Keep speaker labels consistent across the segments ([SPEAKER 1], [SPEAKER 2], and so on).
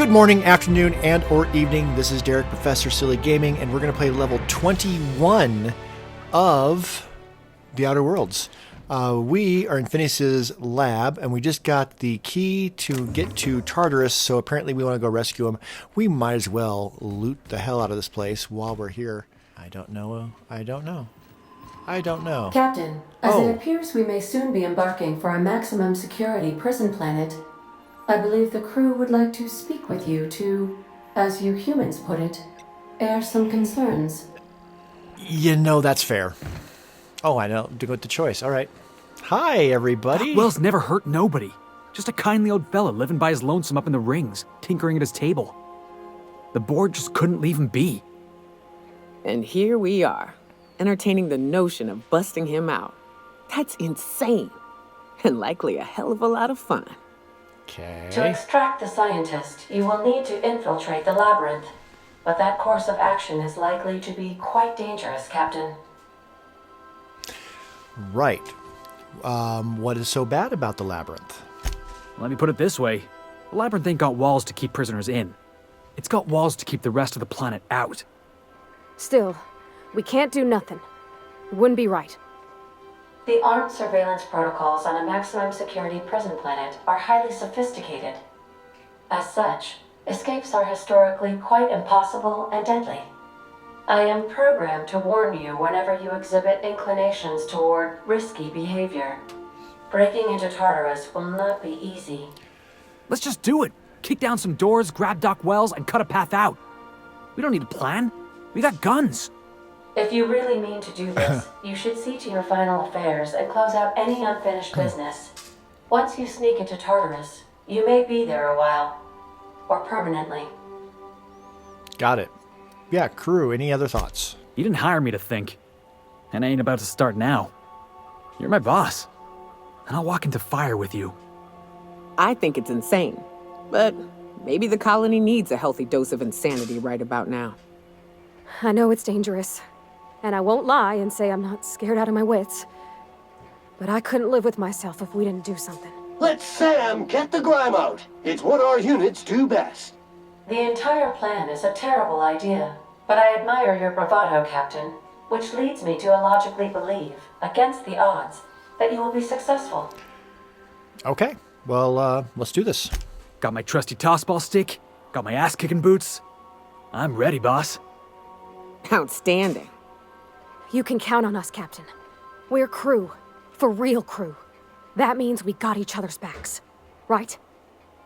[SPEAKER 1] Good morning, afternoon, and or evening. This is Derek, Professor Silly Gaming, and we're going to play level 21 of The Outer Worlds. We are in Phineas's lab, and we just got the key to get to Tartarus, so apparently we want to go rescue him. We might as well loot the hell out of this place while we're here. I don't know.
[SPEAKER 2] Captain, as it appears we may soon be embarking for a maximum security prison planet, I believe the crew would like to speak with you to, as you humans put it, air some concerns.
[SPEAKER 1] You know, that's fair. Oh, I know. Do good the choice. All right. Hi, everybody.
[SPEAKER 3] Wells never hurt nobody. Just a kindly old fella living by his lonesome up in the rings, tinkering at his table. The board just couldn't leave him be.
[SPEAKER 4] And here we are, entertaining the notion of busting him out. That's insane. And likely a hell of a lot of fun.
[SPEAKER 1] Okay.
[SPEAKER 2] To extract the scientist, you will need to infiltrate the labyrinth. But that course of action is likely to be quite dangerous, Captain.
[SPEAKER 1] Right. What is so bad about the labyrinth?
[SPEAKER 3] Let me put it this way. The labyrinth ain't got walls to keep prisoners in. It's got walls to keep the rest of the planet out.
[SPEAKER 5] Still, we can't do nothing. It wouldn't be right.
[SPEAKER 2] The armed surveillance protocols on a maximum security prison planet are highly sophisticated. As such, escapes are historically quite impossible and deadly. I am programmed to warn you whenever you exhibit inclinations toward risky behavior. Breaking into Tartarus will not be easy.
[SPEAKER 3] Let's just do it. Kick down some doors, grab Doc Wells, and cut a path out. We don't need a plan. We got guns.
[SPEAKER 2] If you really mean to do this, you should see to your final affairs and close out any unfinished business. Once you sneak into Tartarus, you may be there a while. Or permanently.
[SPEAKER 1] Got it. Yeah, crew, any other thoughts?
[SPEAKER 3] You didn't hire me to think. And I ain't about to start now. You're my boss. And I'll walk into fire with you.
[SPEAKER 4] I think it's insane. But maybe the colony needs a healthy dose of insanity right about now.
[SPEAKER 5] I know it's dangerous. And I won't lie and say I'm not scared out of my wits. But I couldn't live with myself if we didn't do something.
[SPEAKER 6] Let Sam get the grime out. It's what our units do best.
[SPEAKER 2] The entire plan is a terrible idea, but I admire your bravado, Captain, which leads me to illogically believe, against the odds, that you will be successful.
[SPEAKER 1] Okay. Well, let's do this.
[SPEAKER 3] Got my trusty tossball stick. Got my ass-kicking boots. I'm ready, boss.
[SPEAKER 4] Outstanding.
[SPEAKER 5] You can count on us, Captain. We're crew. For real crew. That means we got each other's backs. Right?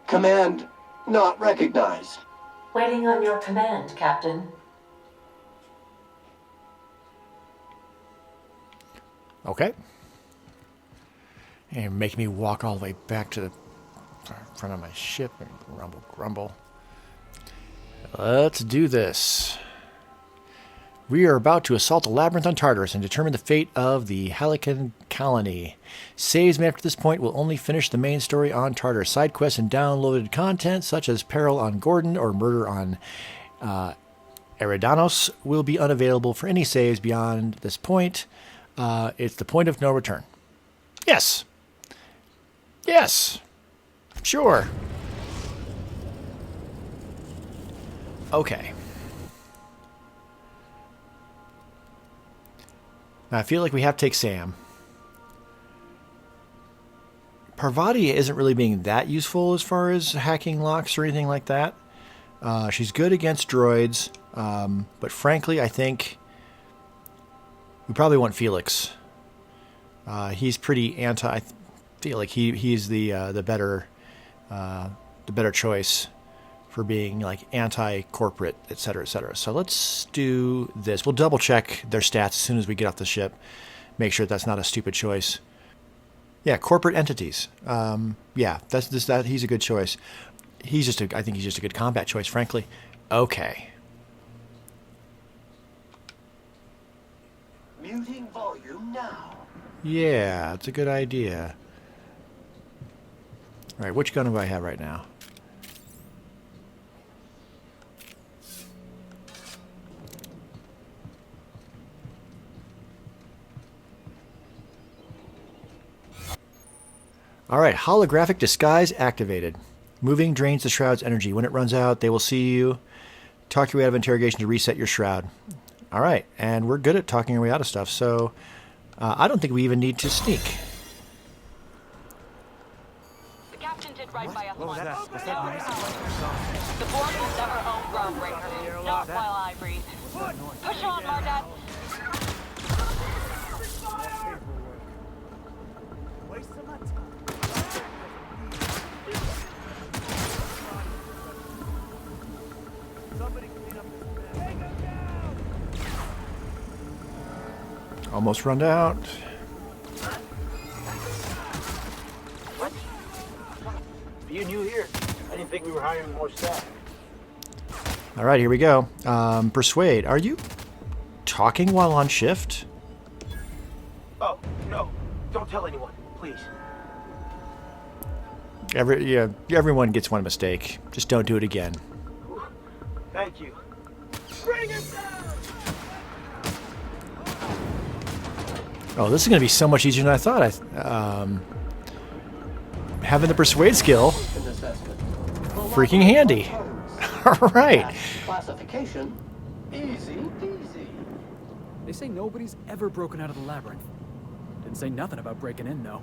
[SPEAKER 6] Command not recognized.
[SPEAKER 2] Waiting on your command, Captain.
[SPEAKER 1] Okay. And make me walk all the way back to the front of my ship and grumble. Let's do this. We are about to assault the labyrinth on Tartarus and determine the fate of the Halican colony. Saves made after this point will only finish the main story on Tartarus. Side quests and downloaded content, such as Peril on Gordon or Murder on Eridanos, will be unavailable for any saves beyond this point. It's the point of no return. Yes. Yes. Sure. Okay. Now, I feel like we have to take Sam. Parvati isn't really being that useful as far as hacking locks or anything like that. She's good against droids, but frankly, I think we probably want Felix. He's pretty anti. I feel like he's the better choice for being like anti-corporate, etc., etc. So let's do this. We'll double check their stats as soon as we get off the ship. Make sure that's not a stupid choice. Yeah, corporate entities. Yeah, that he's a good choice. I think he's just a good combat choice, frankly. Okay.
[SPEAKER 6] Muting volume now.
[SPEAKER 1] Yeah, it's a good idea. All right, which gun do I have right now? All right, holographic disguise activated. Moving drains the shroud's energy. When it runs out, they will see you. Talk your way out of interrogation to reset your shroud. All right, and we're good at talking our way out of stuff, so I don't think we even need to sneak.
[SPEAKER 7] The captain did right by us once. The board will never own Groundbreaker. Not while I breathe. Push on, Mardet.
[SPEAKER 1] Almost run out.
[SPEAKER 8] What? You new here? I didn't think we were hiring more staff.
[SPEAKER 1] All right, here we go. Persuade, are you talking while on shift?
[SPEAKER 8] Oh, no. Don't tell anyone, please.
[SPEAKER 1] Everyone gets one mistake. Just don't do it again.
[SPEAKER 8] Thank you. Bring it down!
[SPEAKER 1] Oh, this is going to be so much easier than I thought. Having the persuade skill, freaking handy. All right.
[SPEAKER 6] Classification, easy peasy.
[SPEAKER 3] They say nobody's ever broken out of the labyrinth. Didn't say nothing about breaking in, though.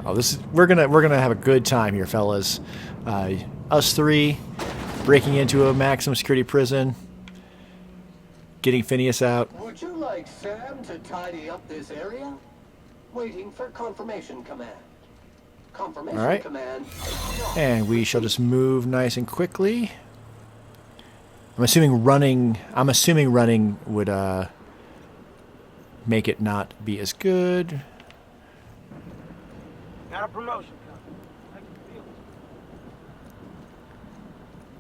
[SPEAKER 1] Oh, we're gonna have a good time here, fellas. Us three breaking into a maximum security prison, getting Phineas out.
[SPEAKER 6] Would you like Sam to tidy up this area? Waiting for confirmation command. Confirmation
[SPEAKER 1] All right.
[SPEAKER 6] command.
[SPEAKER 1] And we shall just move nice and quickly. I'm assuming running would make it not be as good.
[SPEAKER 8] Got a promotion.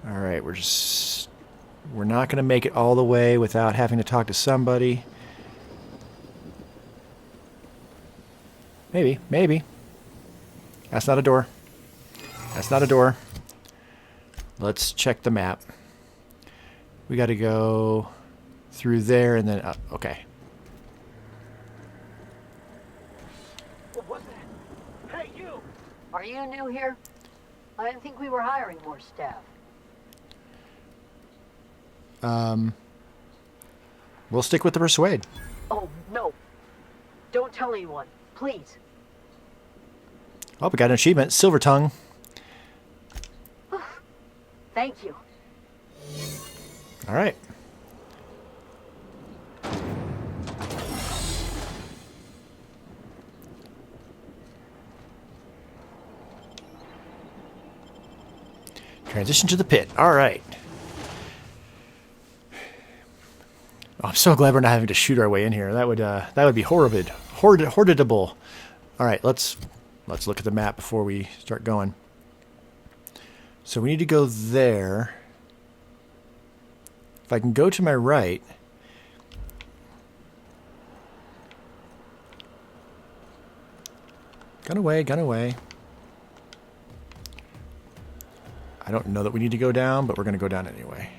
[SPEAKER 1] All right, we're not going to make it all the way without having to talk to somebody. Maybe. That's not a door. That's not a door. Let's check the map. We got to go through there and then up. Okay.
[SPEAKER 8] What was that? Hey, you!
[SPEAKER 9] Are you new here? I didn't think we were hiring more staff.
[SPEAKER 1] We'll stick with the persuade.
[SPEAKER 9] Oh, no. Don't tell anyone, please.
[SPEAKER 1] Oh, we got an achievement. Silver Tongue.
[SPEAKER 9] Thank you.
[SPEAKER 1] All right. Transition to the pit. All right. Oh, I'm so glad we're not having to shoot our way in here. That would be horridable. All right, let's look at the map before we start going. So we need to go there. If I can go to my right. Gun away. I don't know that we need to go down, but we're going to go down anyway.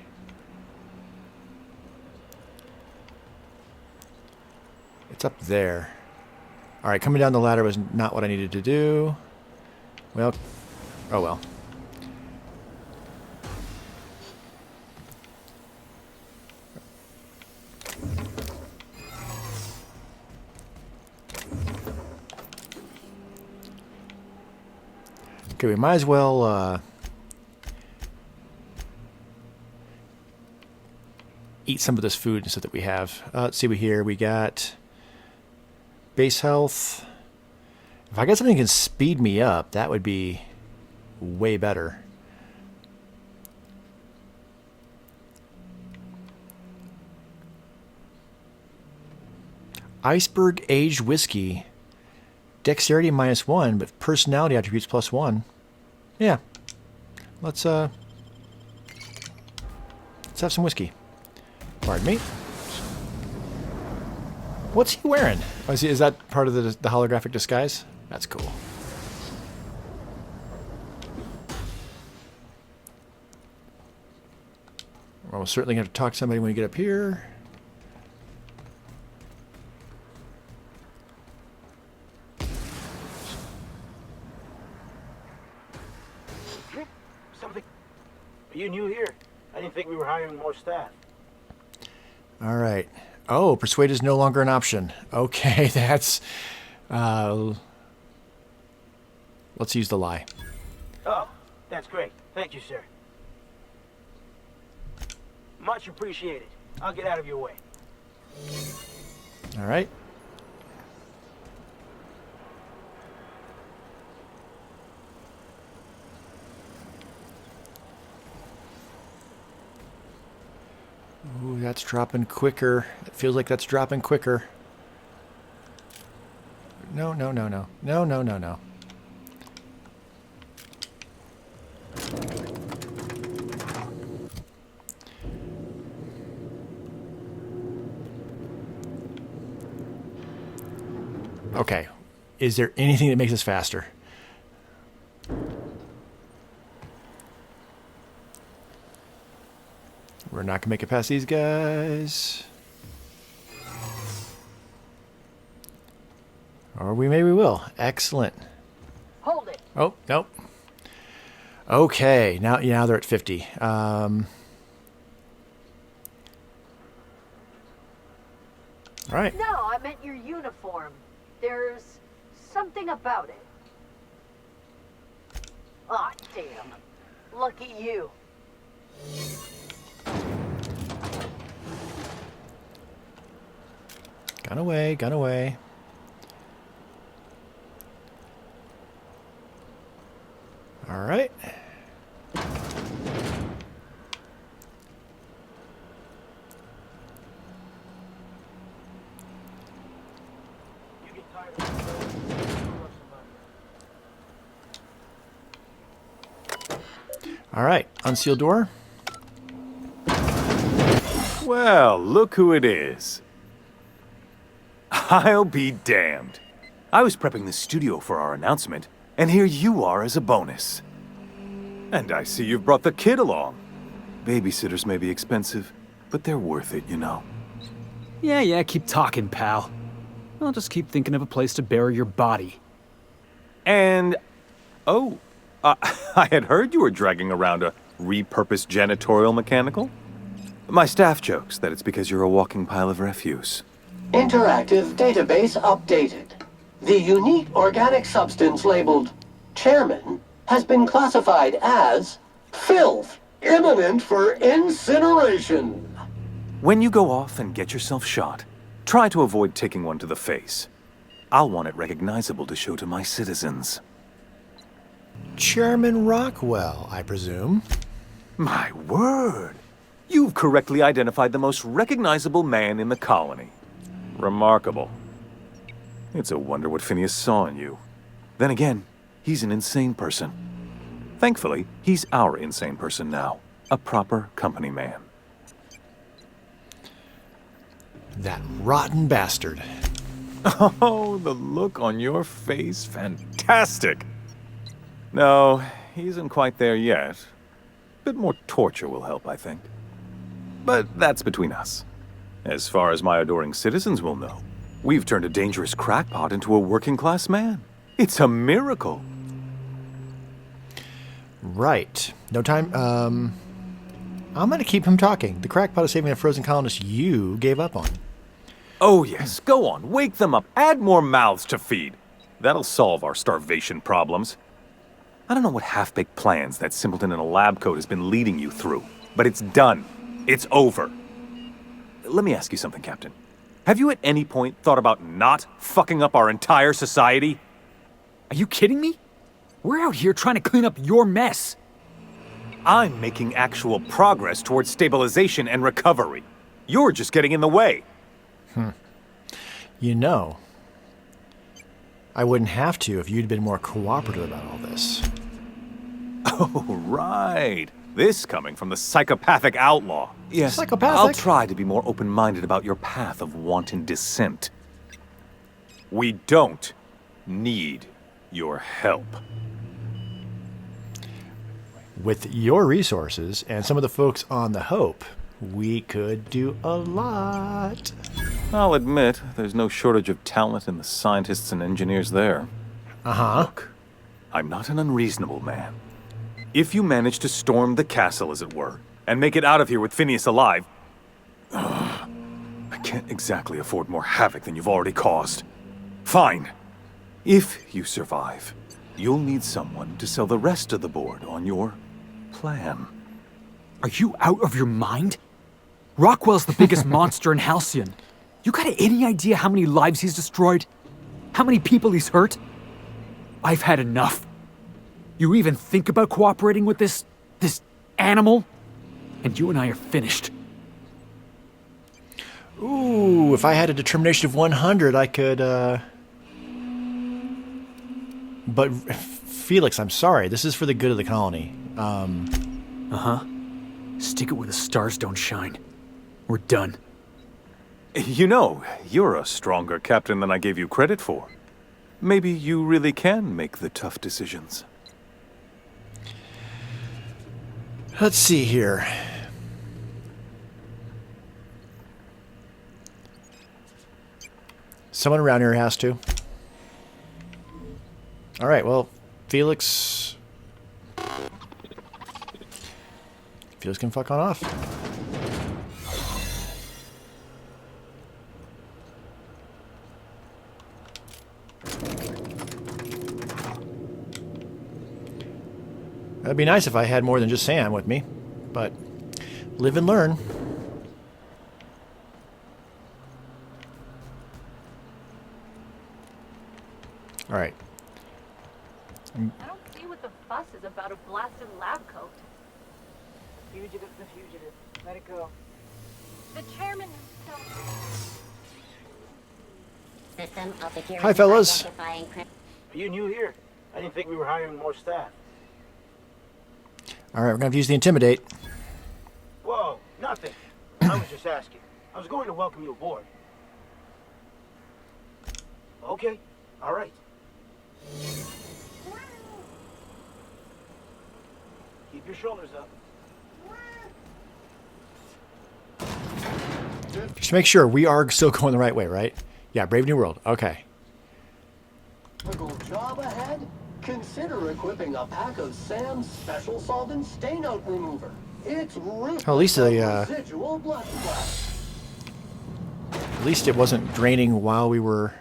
[SPEAKER 1] It's up there. All right, coming down the ladder was not what I needed to do. Well, oh well. Okay, we might as well eat some of this food and stuff that we have. Let's see what here we got. Base health. If I got something that can speed me up, that would be way better. Iceberg aged whiskey. Dexterity -1, but personality attributes +1. Yeah. Let's have some whiskey. Pardon me. What's he wearing? Oh, is that part of the holographic disguise? That's cool. Well, we're certainly going to talk to somebody when we get up here.
[SPEAKER 8] Are you new here? I didn't think we were hiring more staff.
[SPEAKER 1] All right. Oh, persuade is no longer an option. Okay, that's... let's use the lie.
[SPEAKER 8] Oh, that's great. Thank you, sir. Much appreciated. I'll get out of your way.
[SPEAKER 1] All right. Ooh, that's dropping quicker. It feels like that's dropping quicker. No, no, no, no. No, no, no, no. Okay. Is there anything that makes this faster? We're not going to make it past these guys. Or maybe we will. Excellent.
[SPEAKER 9] Hold it.
[SPEAKER 1] Oh, nope. Okay, now they're at 50. All right.
[SPEAKER 9] No, I meant your uniform. There's something about it. Aw, damn. Lucky you.
[SPEAKER 1] Gun away, gun away. All right.
[SPEAKER 8] You get tired of
[SPEAKER 1] All right, unseal door.
[SPEAKER 10] Well, look who it is. I'll be damned. I was prepping the studio for our announcement, and here you are as a bonus. And I see you've brought the kid along. Babysitters may be expensive, but they're worth it, you know.
[SPEAKER 3] Yeah, keep talking, pal. I'll just keep thinking of a place to bury your body.
[SPEAKER 10] And, oh, I had heard you were dragging around a repurposed janitorial mechanical. My staff jokes that it's because you're a walking pile of refuse.
[SPEAKER 6] Interactive database updated. The unique organic substance labeled Chairman has been classified as filth, imminent for incineration.
[SPEAKER 10] When you go off and get yourself shot, try to avoid taking one to the face. I'll want it recognizable to show to my citizens.
[SPEAKER 1] Chairman Rockwell, I presume.
[SPEAKER 10] My word! You've correctly identified the most recognizable man in the colony. Remarkable. It's a wonder what Phineas saw in you. Then again, he's an insane person. Thankfully, he's our insane person now. A proper company man.
[SPEAKER 1] That rotten bastard.
[SPEAKER 10] Oh, the look on your face. Fantastic. No, he isn't quite there yet. Bit more torture will help, I think. But that's between us. As far as my adoring citizens will know, we've turned a dangerous crackpot into a working-class man. It's a miracle.
[SPEAKER 1] Right. No time. I'm going to keep him talking. The crackpot is saving a frozen colonist you gave up on.
[SPEAKER 10] Oh, yes. Go on. Wake them up. Add more mouths to feed. That'll solve our starvation problems. I don't know what half-baked plans that simpleton in a lab coat has been leading you through, but it's done. It's over. Let me ask you something, Captain. Have you at any point thought about not fucking up our entire society?
[SPEAKER 3] Are you kidding me? We're out here trying to clean up your mess.
[SPEAKER 10] I'm making actual progress towards stabilization and recovery. You're just getting in the way.
[SPEAKER 1] You know, I wouldn't have to if you'd been more cooperative about all this.
[SPEAKER 10] Oh, right. This coming from the psychopathic outlaw. Yes,
[SPEAKER 1] Psychopathic?
[SPEAKER 10] I'll try to be more open-minded about your path of wanton dissent. We don't need your help.
[SPEAKER 1] With your resources and some of the folks on the Hope, we could do a lot.
[SPEAKER 10] I'll admit, there's no shortage of talent in the scientists and engineers there.
[SPEAKER 1] Uh-huh.
[SPEAKER 10] Look, I'm not an unreasonable man. If you manage to storm the castle, as it were, and make it out of here with Phineas alive, I can't exactly afford more havoc than you've already caused. Fine. If you survive, you'll need someone to sell the rest of the board on your plan.
[SPEAKER 3] Are you out of your mind? Rockwell's the biggest monster in Halcyon. You got any idea how many lives he's destroyed? How many people he's hurt? I've had enough. You even think about cooperating with this animal? And you and I are finished.
[SPEAKER 1] Ooh, if I had a determination of 100, I could, But, Felix, I'm sorry. This is for the good of the colony.
[SPEAKER 3] Uh-huh. Stick it where the stars don't shine. We're done.
[SPEAKER 10] You know, you're a stronger captain than I gave you credit for. Maybe you really can make the tough decisions.
[SPEAKER 1] Let's see here. Someone around here has to. All right, well, Felix can fuck on off. That'd be nice if I had more than just Sam with me, but live and learn. All right.
[SPEAKER 9] I don't see what the fuss is about a blasted lab coat.
[SPEAKER 8] Fugitive, the fugitive. Let it go.
[SPEAKER 9] The chairman himself.
[SPEAKER 11] System of the
[SPEAKER 1] Hi, fellas.
[SPEAKER 8] Are you new here? I didn't think we were hiring more staff.
[SPEAKER 1] All right, we're going to use the Intimidate.
[SPEAKER 8] Whoa, nothing. I was just asking. I was going to welcome you aboard. Okay, all right. Keep your shoulders up.
[SPEAKER 1] Just make sure we are still going the right way, right? Yeah, Brave New World. Okay.
[SPEAKER 6] Typical job ahead? Consider equipping a pack of Sam's special solvent stain out remover. It's ruthless
[SPEAKER 1] Oh, at least
[SPEAKER 6] residual blood splash.
[SPEAKER 1] At least it wasn't draining while we were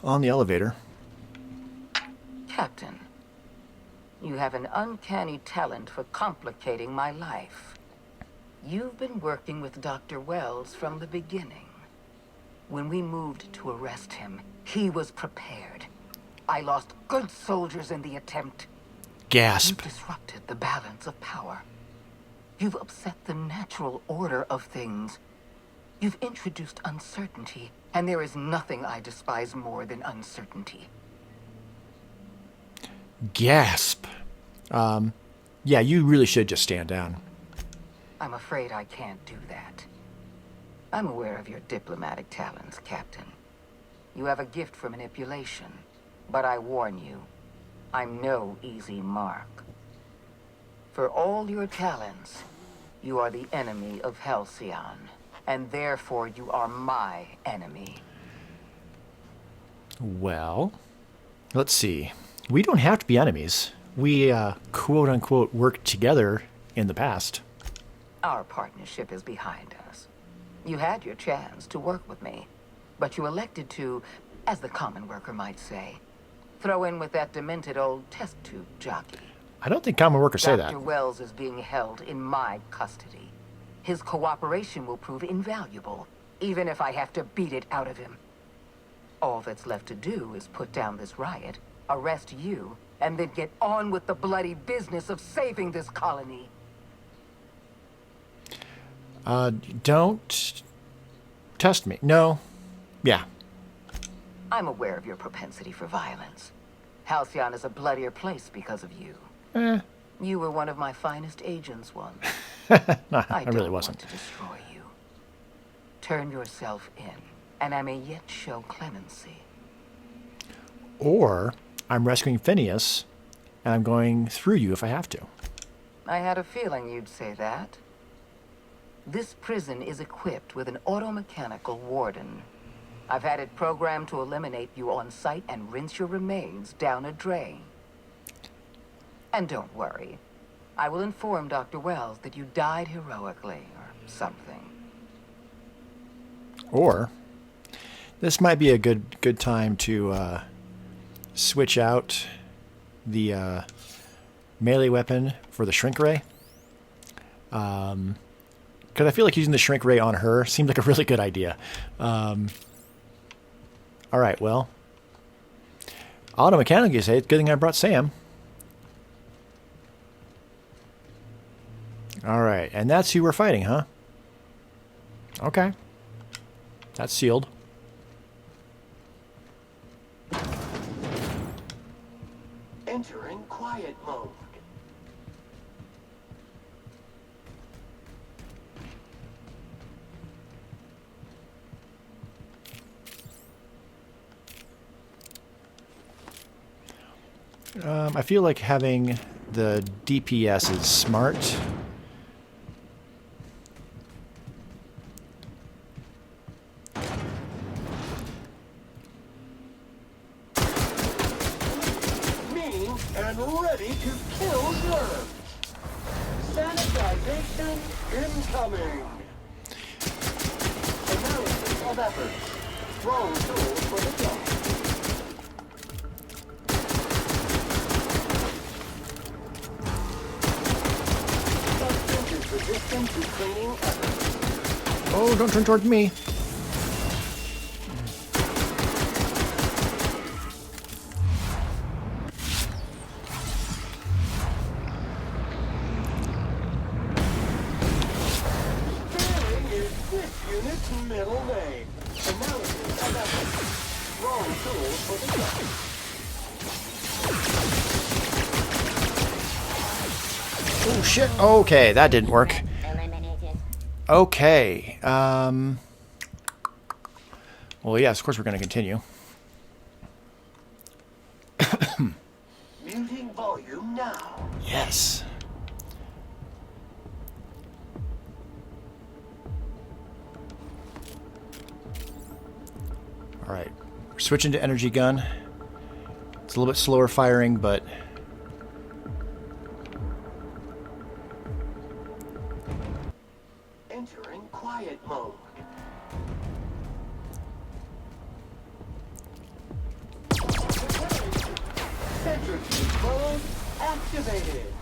[SPEAKER 1] on the elevator.
[SPEAKER 12] Captain, you have an uncanny talent for complicating my life. You've been working with Dr. Wells from the beginning. When we moved to arrest him, he was prepared. I lost good soldiers in the attempt.
[SPEAKER 1] Gasp.
[SPEAKER 12] You disrupted the balance of power. You've upset the natural order of things. You've introduced uncertainty, and there is nothing I despise more than uncertainty.
[SPEAKER 1] Gasp. Yeah, you really should just stand down.
[SPEAKER 12] I'm afraid I can't do that. I'm aware of your diplomatic talents, Captain. You have a gift for manipulation, but I warn you, I'm no easy mark. For all your talents, you are the enemy of Halcyon, and therefore you are my enemy.
[SPEAKER 1] Well, let's see. We don't have to be enemies. We, quote-unquote, worked together in the past.
[SPEAKER 12] Our partnership is behind us. You had your chance to work with me, but you elected to, as the common worker might say, throw in with that demented old test tube jockey.
[SPEAKER 1] I don't think common workers say that.
[SPEAKER 12] Dr. Wells is being held in my custody. His cooperation will prove invaluable, even if I have to beat it out of him. All that's left to do is put down this riot, arrest you, and then get on with the bloody business of saving this colony.
[SPEAKER 1] Don't test me. No. Yeah.
[SPEAKER 12] I'm aware of your propensity for violence. Halcyon is a bloodier place because of you. You were one of my finest agents once.
[SPEAKER 1] No, I really wasn't.
[SPEAKER 12] Want to destroy you. Turn yourself in, and I may yet show clemency.
[SPEAKER 1] Or I'm rescuing Phineas, and I'm going through you if I have to.
[SPEAKER 12] I had a feeling you'd say that. This prison is equipped with an automechanical warden. I've had it programmed to eliminate you on sight and rinse your remains down a drain. And don't worry. I will inform Dr. Wells that you died heroically, or something.
[SPEAKER 1] Or this might be a good time to switch out the melee weapon for the shrink ray. Because I feel like using the shrink ray on her seemed like a really good idea. All right, well, auto mechanic, you say. It's a good thing I brought Sam. All right, and that's who we're fighting, huh? Okay. That's sealed.
[SPEAKER 6] Entering quiet mode.
[SPEAKER 1] I feel like having the DPS is smart.
[SPEAKER 6] Mean and ready to kill germs. Sanitization incoming. Analysis of efforts. Wrong tool for the job. Resistant to cleaning efforts.
[SPEAKER 1] Oh, don't turn toward me.
[SPEAKER 6] Failing is this unit's middle name. Analysis of efforts. Wrong tool for the job.
[SPEAKER 1] Oh, shit. Okay, that didn't work. Okay. Well, yes, of course we're going to continue.
[SPEAKER 6] Muting volume now.
[SPEAKER 1] Yes. All right. We're switching to energy gun. It's a little bit slower firing, but...
[SPEAKER 6] Entering quiet mode. Centrifuge mode activated.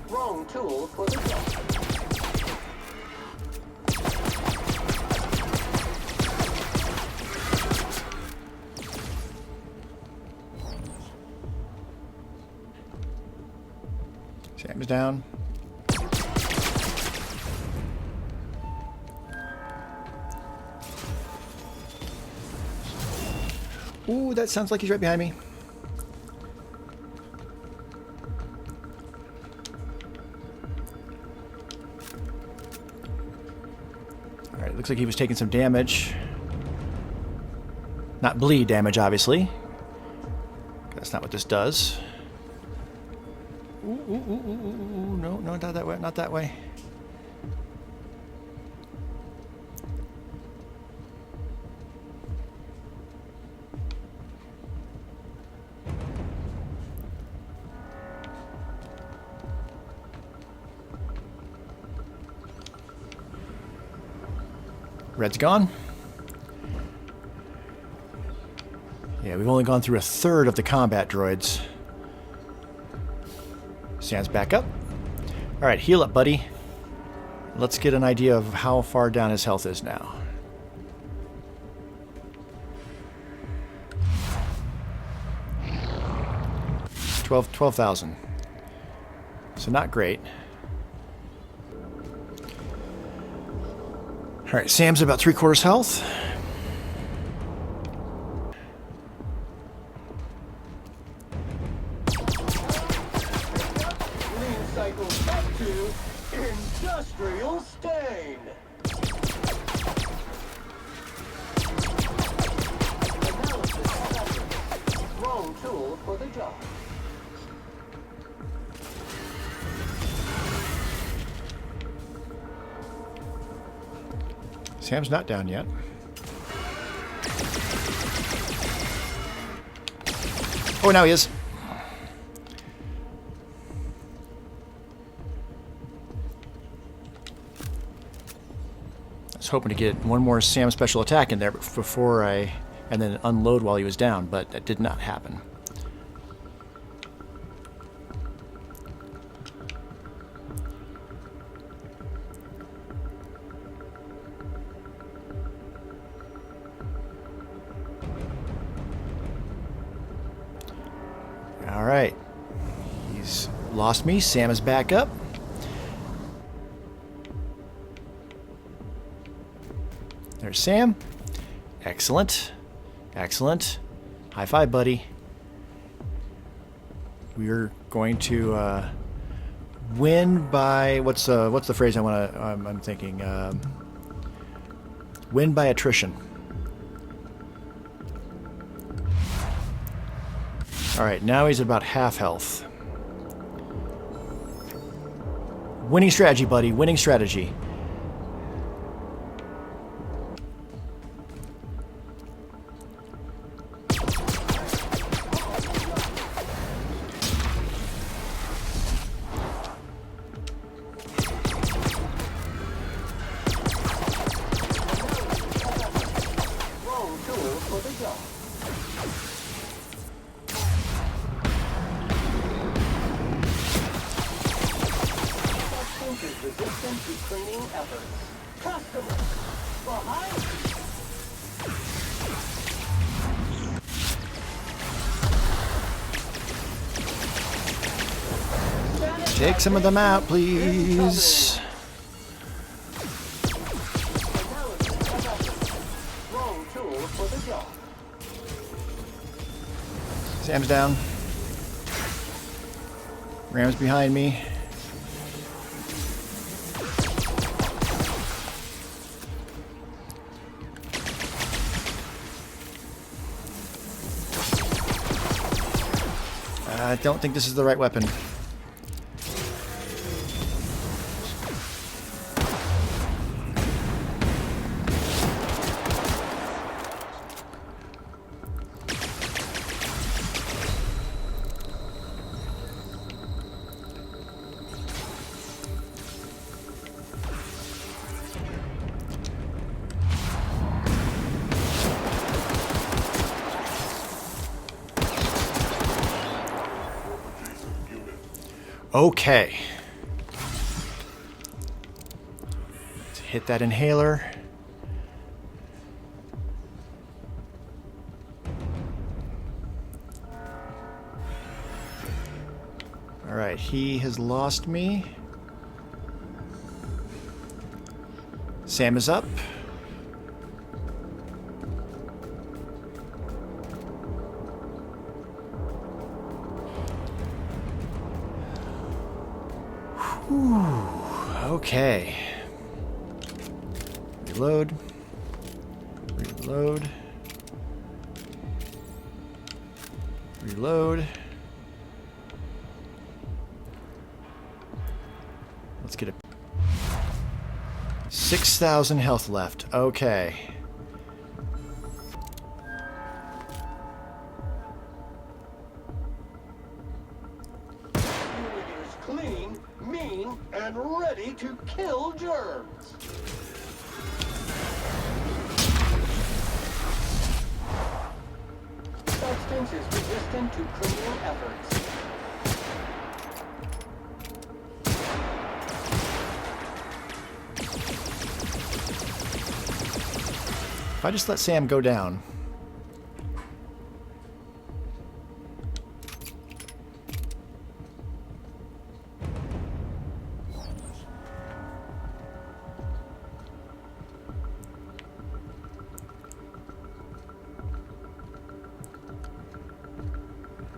[SPEAKER 6] Wrong tool for the job.
[SPEAKER 1] Sam's down. Ooh, that sounds like he's right behind me. Alright, looks like he was taking some damage. Not bleed damage, obviously. That's not what this does. Ooh, no, not that way, not that way. Red's gone. Yeah, we've only gone through a third of the combat droids. Sam's back up. Alright, heal up, buddy. Let's get an idea of how far down his health is now. 12,000. So not great. Alright, Sam's about 3/4 health.
[SPEAKER 6] Lean cycle up to industrial stain. Analysis of effort. Wrong tool for the job.
[SPEAKER 1] Sam's not down yet. Oh, now he is. I was hoping to get one more Sam special attack in there before and then unload while he was down, but that did not happen. All right. He's lost me. Sam is back up. There's Sam. Excellent. Excellent. High five, buddy. We're going to win by what's the phrase I'm thinking? Win by attrition. All right, now he's at about half health. Winning strategy, buddy. Winning strategy. Take some of them out, please. Sam's down. Ram's behind me. I don't think this is the right weapon. Okay. Let's hit that inhaler. All right, he has lost me. Sam is up. Okay. Reload. Reload. Reload. Let's get a 6,000 health left. Okay.
[SPEAKER 6] Clean, mean, and ready to kill germs. Substance is resistant to criminal efforts.
[SPEAKER 1] If I just let Sam go down.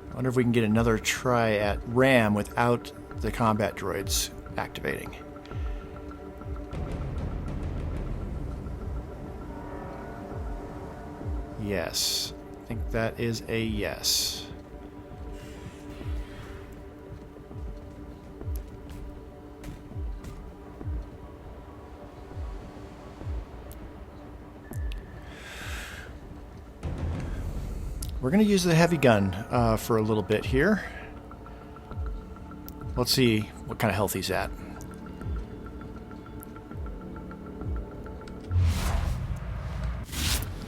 [SPEAKER 1] I wonder if we can get another try at Ram without the combat droids activating. Yes. I think that is a yes. we're going to use the heavy gun for a little bit here. Let's see what kind of health he's at.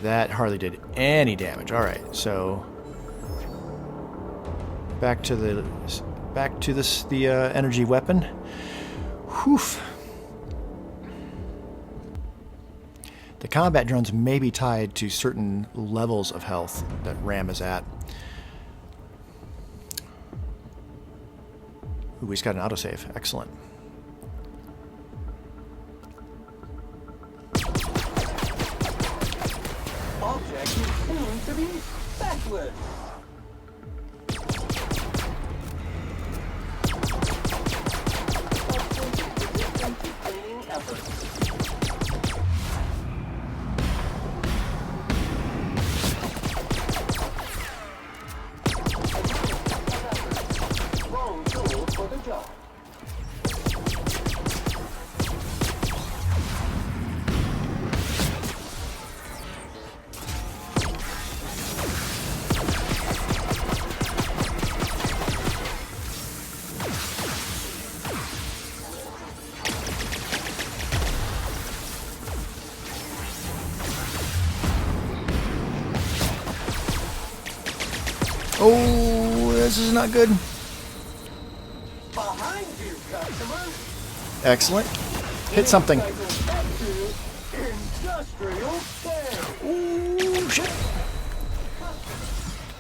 [SPEAKER 1] That hardly did any damage. All right, so back to the energy weapon. Whew. The combat drones may be tied to certain levels of health that RAM is at. Ooh, he's got an autosave. Excellent.
[SPEAKER 6] Object is soon to be feckless. Cleaning efforts. Wrong tool for the job.
[SPEAKER 1] Oh, this is not good.
[SPEAKER 6] Behind you, customer.
[SPEAKER 1] Excellent. Hit something.
[SPEAKER 6] Industrial care.
[SPEAKER 1] Ooh, shit.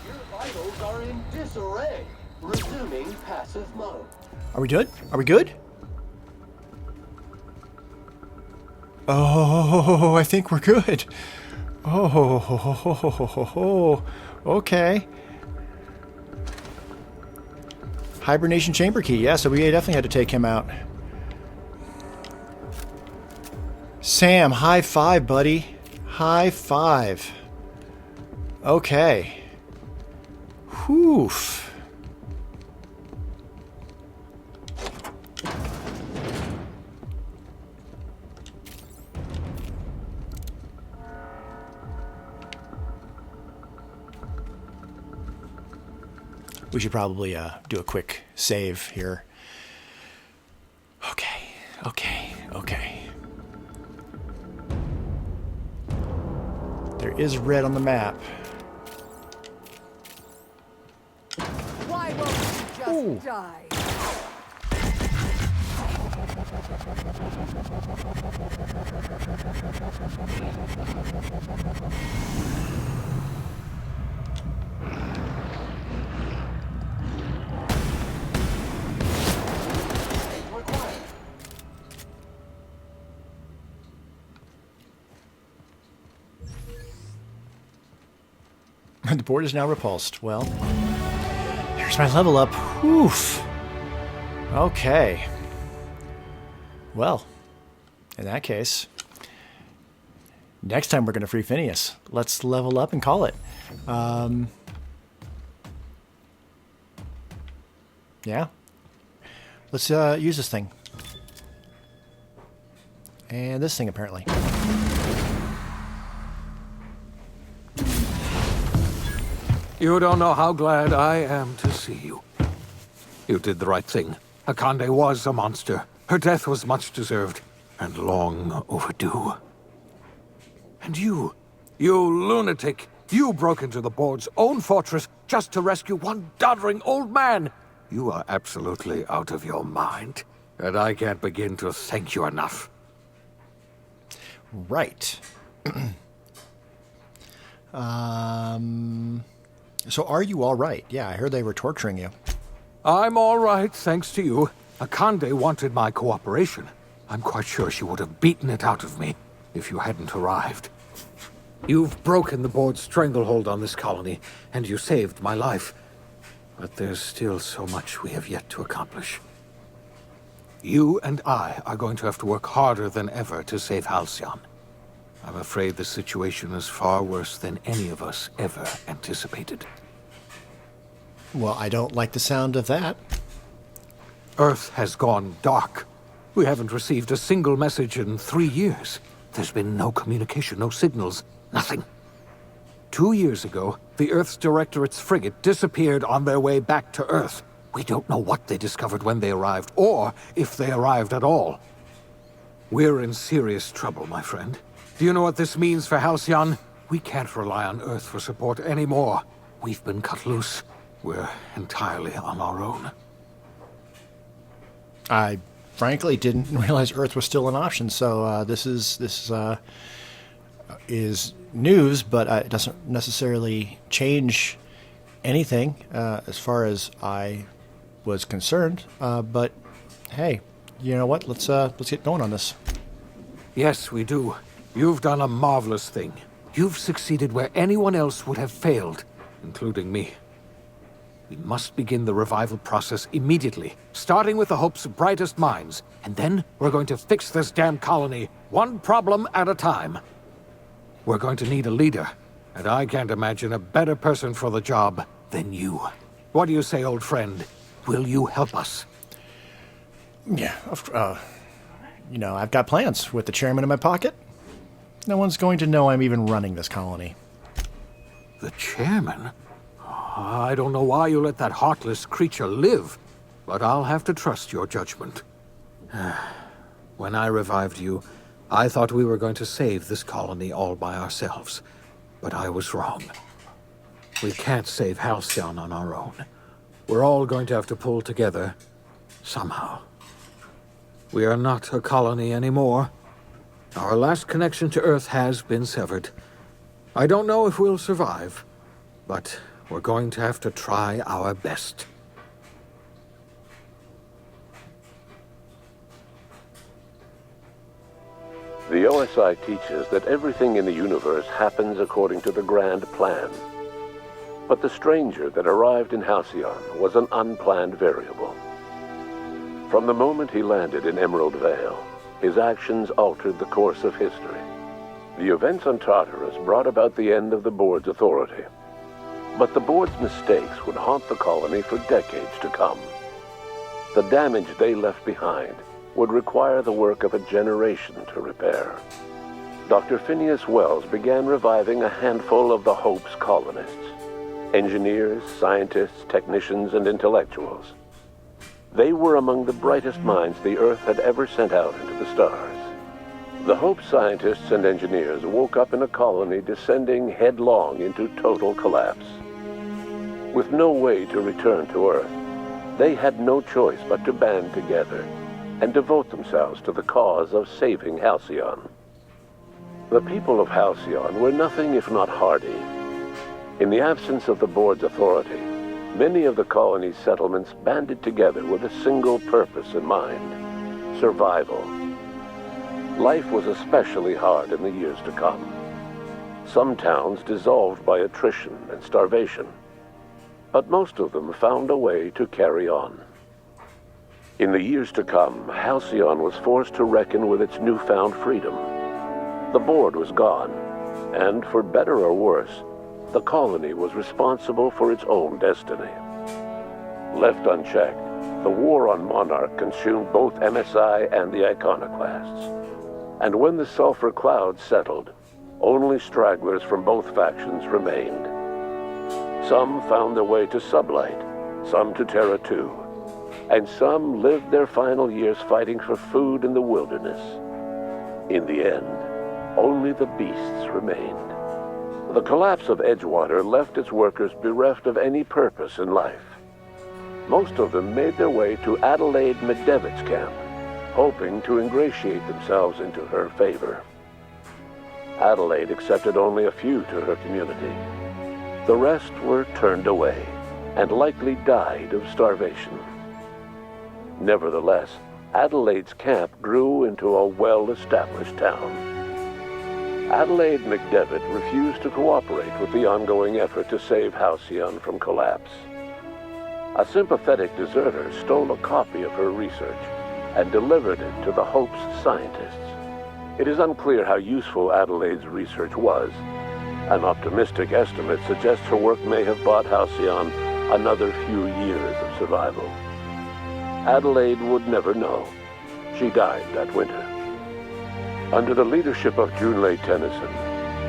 [SPEAKER 6] Your vitals are in disarray. Resuming passive mode.
[SPEAKER 1] Are we good? Are we good? Oh, I think we're good. Oh, okay. Hibernation chamber key. Yeah, so we definitely had to take him out. Sam, high five, buddy. High five. Okay. Whew. We should probably do a quick save here. Okay. There is red on the map.
[SPEAKER 9] Why won't you just die?
[SPEAKER 1] The board is now repulsed. Well, here's my level up. Oof. Okay. Well, in that case, next time we're going to free Phineas. Let's level up and call it. Yeah. Let's use this thing. And this thing, apparently.
[SPEAKER 11] You don't know how glad I am to see you. You did the right thing. Akande was a monster. Her death was much deserved, and long overdue. And you lunatic, you broke into the board's own fortress just to rescue one doddering old man. You are absolutely out of your mind, and I can't begin to thank you enough.
[SPEAKER 1] Right. So are you all right? Yeah, I heard they were torturing you.
[SPEAKER 11] I'm all right, thanks to you. Akande wanted my cooperation. I'm quite sure she would have beaten it out of me if you hadn't arrived. You've broken the board's stranglehold on this colony, and you saved my life. But there's still so much we have yet to accomplish. You and I are going to have to work harder than ever to save Halcyon. I'm afraid the situation is far worse than any of us ever anticipated.
[SPEAKER 1] Well, I don't like the sound of that.
[SPEAKER 11] Earth has gone dark. We haven't received a single message in 3 years. There's been no communication, no signals, nothing. 2 years ago, The Earth's Directorate's frigate disappeared on their way back to Earth. We don't know what they discovered when they arrived, or if they arrived at all. We're in serious trouble, my friend. Do you know what this means for Halcyon? We can't rely on Earth for support anymore. We've been cut loose. We're entirely on our own.
[SPEAKER 1] I frankly didn't realize Earth was still an option, so this is news, but it doesn't necessarily change anything as far as I was concerned. But hey, you know what? Let's get going on this.
[SPEAKER 11] Yes, we do. You've done a marvelous thing. You've succeeded where anyone else would have failed, including me. We must begin the revival process immediately, starting with the Hope's brightest minds, and then we're going to fix this damn colony, one problem at a time. We're going to need a leader, and I can't imagine a better person for the job than you. What do you say, old friend? Will you help us?
[SPEAKER 1] Yeah, you know, I've got plans with the chairman in my pocket. No one's going to know I'm even running this colony.
[SPEAKER 11] The chairman? I don't know why you let that heartless creature live, but I'll have to trust your judgment. When I revived you, I thought we were going to save this colony all by ourselves, but I was wrong. We can't save Halcyon on our own. We're all going to have to pull together, somehow. We are not a colony anymore. Our last connection to Earth has been severed. I don't know if we'll survive, but we're going to have to try our best.
[SPEAKER 13] The OSI teaches that everything in the universe happens according to the grand plan. But the stranger that arrived in Halcyon was an unplanned variable. From the moment he landed in Emerald Vale, his actions altered the course of history. The events on Tartarus brought about the end of the board's authority. But the board's mistakes would haunt the colony for decades to come. The damage they left behind would require the work of a generation to repair. Dr. Phineas Wells began reviving a handful of the Hope's colonists. Engineers, scientists, technicians, and intellectuals. They were among the brightest minds the Earth had ever sent out into the stars. The Hope scientists and engineers woke up in a colony descending headlong into total collapse. With no way to return to Earth, they had no choice but to band together and devote themselves to the cause of saving Halcyon. The people of Halcyon were nothing if not hardy. In the absence of the board's authority, many of the colony's settlements banded together with a single purpose in mind: survival. Life was especially hard in the years to come. Some towns dissolved by attrition and starvation, but most of them found a way to carry on. In the years to come, Halcyon was forced to reckon with its newfound freedom. The board was gone, and for better or worse, the colony was responsible for its own destiny. Left unchecked, the war on Monarch consumed both MSI and the Iconoclasts. And when the sulfur cloud settled, only stragglers from both factions remained. Some found their way to Sublight, some to Terra 2, and some lived their final years fighting for food in the wilderness. In the end, only the beasts remained. The collapse of Edgewater left its workers bereft of any purpose in life. Most of them made their way to Adelaide McDevitt's camp, hoping to ingratiate themselves into her favor. Adelaide accepted only a few to her community. The rest were turned away and likely died of starvation. Nevertheless, Adelaide's camp grew into a well-established town. Adelaide McDevitt refused to cooperate with the ongoing effort to save Halcyon from collapse. A sympathetic deserter stole a copy of her research and delivered it to the Hope's scientists. It is unclear how useful Adelaide's research was. An optimistic estimate suggests her work may have bought Halcyon another few years of survival. Adelaide would never know. She died that winter. Under the leadership of Junlei Tennyson,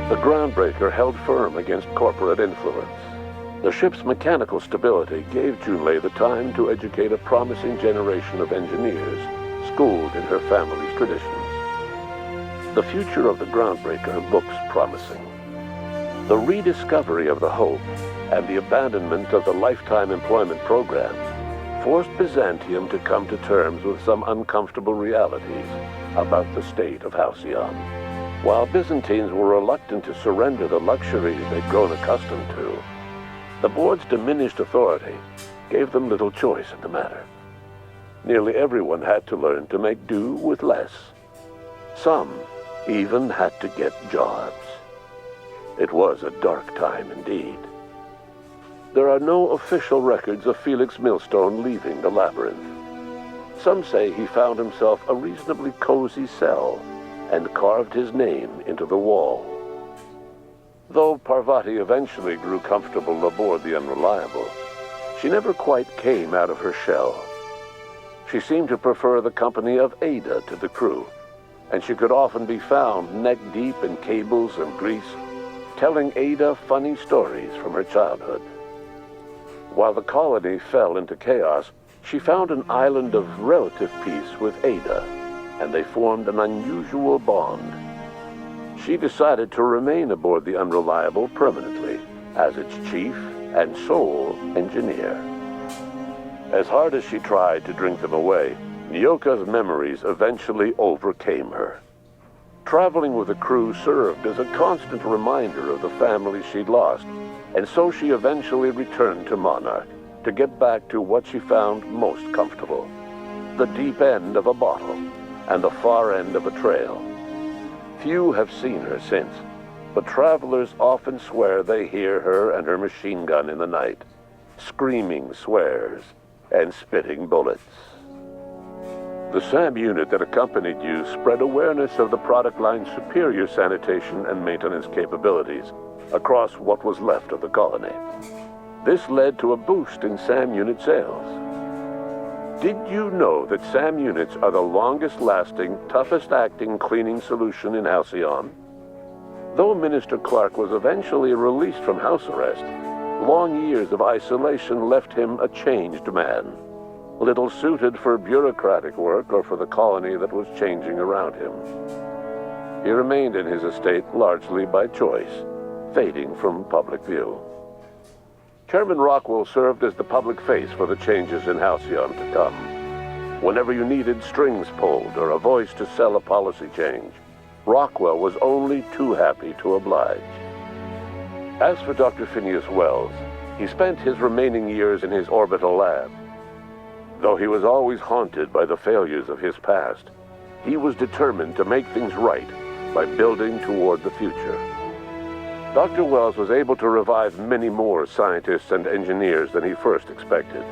[SPEAKER 13] The Groundbreaker held firm against corporate influence. The ship's mechanical stability gave Junlei the time to educate a promising generation of engineers, schooled in her family's traditions. The future of the Groundbreaker looks promising. The rediscovery of the Hope and the abandonment of the lifetime employment program forced Byzantium to come to terms with some uncomfortable realities about the state of Halcyon. While Byzantines were reluctant to surrender the luxuries they'd grown accustomed to, the board's diminished authority gave them little choice in the matter. Nearly everyone had to learn to make do with less. Some even had to get jobs. It was a dark time indeed. There are no official records of Felix Millstone leaving the labyrinth. Some say he found himself a reasonably cozy cell and carved his name into the wall. Though Parvati eventually grew comfortable aboard the Unreliable, she never quite came out of her shell. She seemed to prefer the company of Ada to the crew, and she could often be found neck-deep in cables and grease, telling Ada funny stories from her childhood. While the colony fell into chaos, she found an island of relative peace with Ada, and they formed an unusual bond. She decided to remain aboard the Unreliable permanently as its chief and sole engineer. As hard as she tried to drink them away, Nyoka's memories eventually overcame her. Traveling with the crew served as a constant reminder of the family she'd lost, and so she eventually returned to Monarch to get back to what she found most comfortable: the deep end of a bottle and the far end of a trail. Few have seen her since, but travelers often swear they hear her and her machine gun in the night, screaming swears and spitting bullets. The SAM unit that accompanied you spread awareness of the product line's superior sanitation and maintenance capabilities across what was left of the colony. This led to a boost in SAM unit sales. Did you know that SAM units are the longest-lasting, toughest-acting cleaning solution in Halcyon? Though Minister Clark was eventually released from house arrest, long years of isolation left him a changed man, little suited for bureaucratic work or for the colony that was changing around him. He remained in his estate largely by choice, fading from public view. Chairman Rockwell served as the public face for the changes in Halcyon to come. Whenever you needed strings pulled or a voice to sell a policy change, Rockwell was only too happy to oblige. As for Dr. Phineas Wells, he spent his remaining years in his orbital lab. Though he was always haunted by the failures of his past, he was determined to make things right by building toward the future. Dr. Wells was able to revive many more scientists and engineers than he first expected,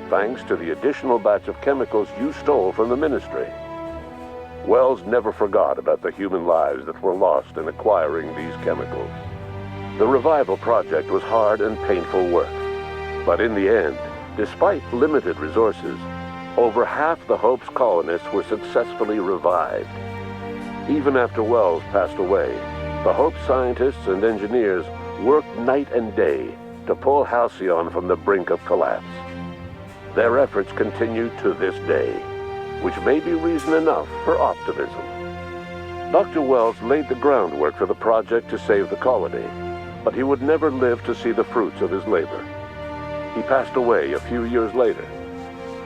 [SPEAKER 13] thanks to the additional batch of chemicals you stole from the Ministry. Wells never forgot about the human lives that were lost in acquiring these chemicals. The revival project was hard and painful work, but in the end, despite limited resources, over half the Hope's colonists were successfully revived. Even after Wells passed away, the Hope scientists and engineers worked night and day to pull Halcyon from the brink of collapse. Their efforts continue to this day, which may be reason enough for optimism. Dr. Wells laid the groundwork for the project to save the colony, but he would never live to see the fruits of his labor. He passed away a few years later.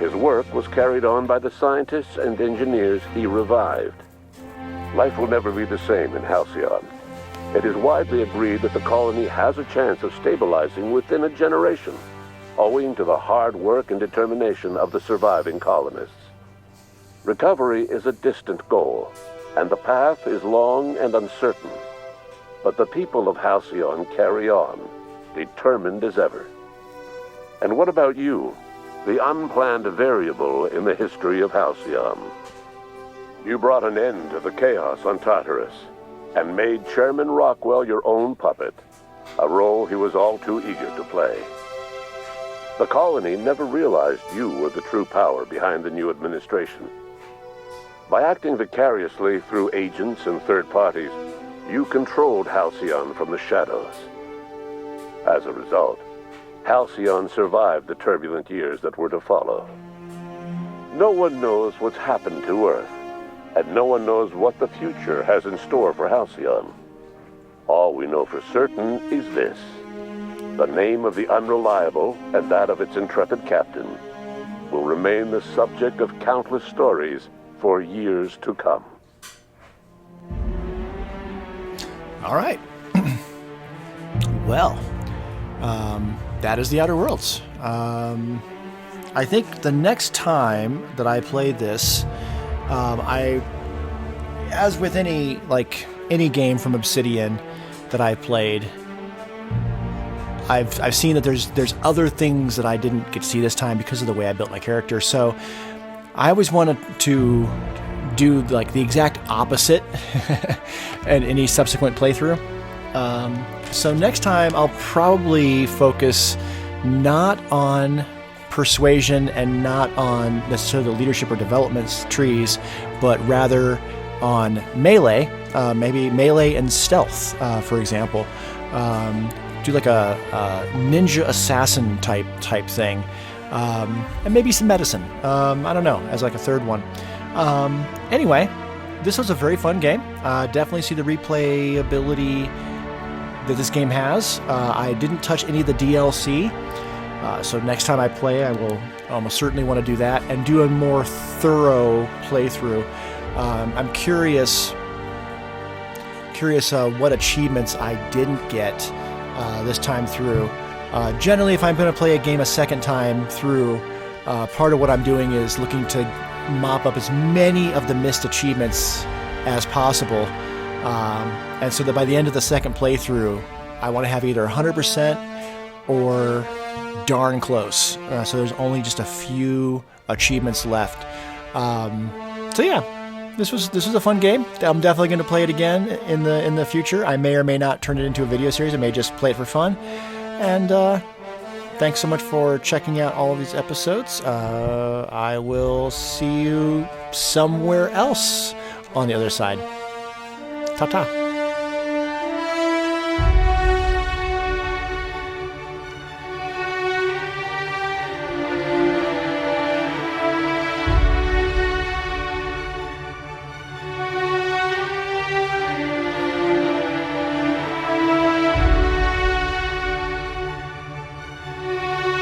[SPEAKER 13] His work was carried on by the scientists and engineers he revived. Life will never be the same in Halcyon. It is widely agreed that the colony has a chance of stabilizing within a generation, owing to the hard work and determination of the surviving colonists. Recovery is a distant goal, and the path is long and uncertain. But the people of Halcyon carry on, determined as ever. And what about you, the unplanned variable in the history of Halcyon? You brought an end to the chaos on Tartarus, and made Chairman Rockwell your own puppet, a role he was all too eager to play. The colony never realized you were the true power behind the new administration. By acting vicariously through agents and third parties, you controlled Halcyon from the shadows. As a result, Halcyon survived the turbulent years that were to follow. No one knows what's happened to Earth, and no one knows what the future has in store for Halcyon. All we know for certain is this: the name of the Unreliable and that of its intrepid captain will remain the subject of countless stories for years to come.
[SPEAKER 1] All right. Well, that is The Outer Worlds. I think the next time that I play this, as with any game from Obsidian that I played, I've seen that there's other things that I didn't get to see this time because of the way I built my character. So I always wanted to do like the exact opposite in any subsequent playthrough. So next time I'll probably focus not on persuasion and not on necessarily the leadership or development trees, but rather on melee, maybe melee and stealth, for example. Do like a ninja assassin type thing, and maybe some medicine. I don't know, as like a third one. Anyway, this was a very fun game. Definitely see the replayability that this game has. I didn't touch any of the DLC, so next time I play, I will almost certainly want to do that and do a more thorough playthrough. I'm curious what achievements I didn't get this time through. Generally, if I'm going to play a game a second time through, part of what I'm doing is looking to mop up as many of the missed achievements as possible. And so that by the end of the second playthrough, I want to have either 100% or darn close. So there's only just a few achievements left. So yeah, this was a fun game. I'm definitely going to play it again in the future. I may or may not turn it into a video series. I may just play it for fun. And thanks so much for checking out all of these episodes. I will see you somewhere else on the other side. Ta-ta.